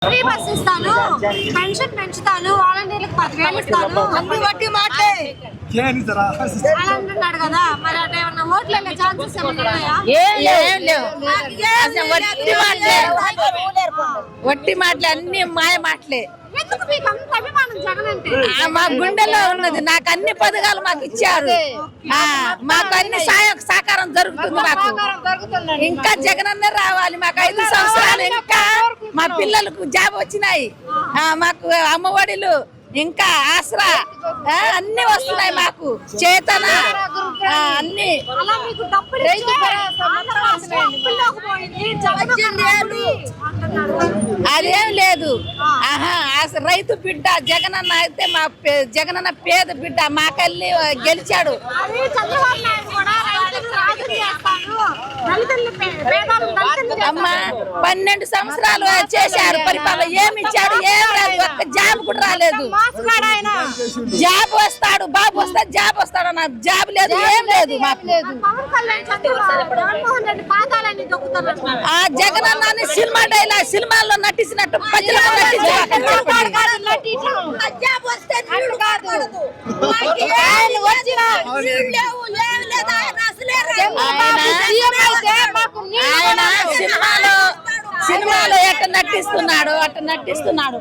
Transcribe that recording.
Free bus ఇస్తాను, pension పెంచుతాను, వాలంటీర్లకు 10,000 ఇస్తాను. అన్ని వట్టి మాటలే అలా అంటున్నాడు కదా, మరి అటు ఏమన్నా ఓట్లు వెళ్ళే ఛాన్సెస్ ఏమన్నా ఉన్నాయా? ఏం లేవు. అసలు వట్టి మాటలే అన్ని మాయ మాటలే. ఎందుకు మీకు అంత అభిమానం జగన్ అంటే? మా గుండెలో ఉన్నది. నాకు అన్ని పథకాలు మాకు ఇచ్చారు. మాకు అన్ని సహకారం జరుగుతుంది. మాకు ఇంకా జగనన్న రావాలి. మాకు 5 సంవత్సరాలు ఇంకా మా పిల్లలకు జాబ్ వచ్చినాయి. మాకు అమ్మఒడిలు ఇంకా ఆసరా అన్ని వస్తున్నాయి. మాకు చేతన అన్ని. అలా మీకు డబ్బులు ఇచ్చే ఆంధ్ర రాష్ట్రం అప్పుల్లోకి పోయింది, జగన్ అంటున్నాడు. అదేం లేదు. అసలు రైతు బిడ్డ జగనన్న అయితే మా జగనన్న పేద బిడ్డ మాకెళ్ళి గెలిచాడు. అది చంద్రబాబు నాయుడు కూడా రైతులను రాజు చేస్తాను, దళితుల్ని పేదలను దళితుల్ని అమ్మ 12 సంవత్సరాలు చేశారు పరిపాలన. ఏమి ఇచ్చాడు? ఏం లేదు. ఒక్క జాబ్ కూడా రాలేదు. మోసగాడు ఆయన. జాబ్ వస్తాడు, బాబు వస్తే జాబ్ వస్తాడు. నాకు జాబ్ లేదు, ఏం లేదు మాకు. పవన్ కళ్యాణ్ జగన్మోహన్ రెడ్డి పాదాలన్నీ దొక్కుతున్నారు. ఆ జగనన్న సినిమాల్లో నటించినట్టు ప్రజలకు సినిమాలో ఎట్ట నటిస్తున్నాడు అట్ట నటిస్తున్నాడు.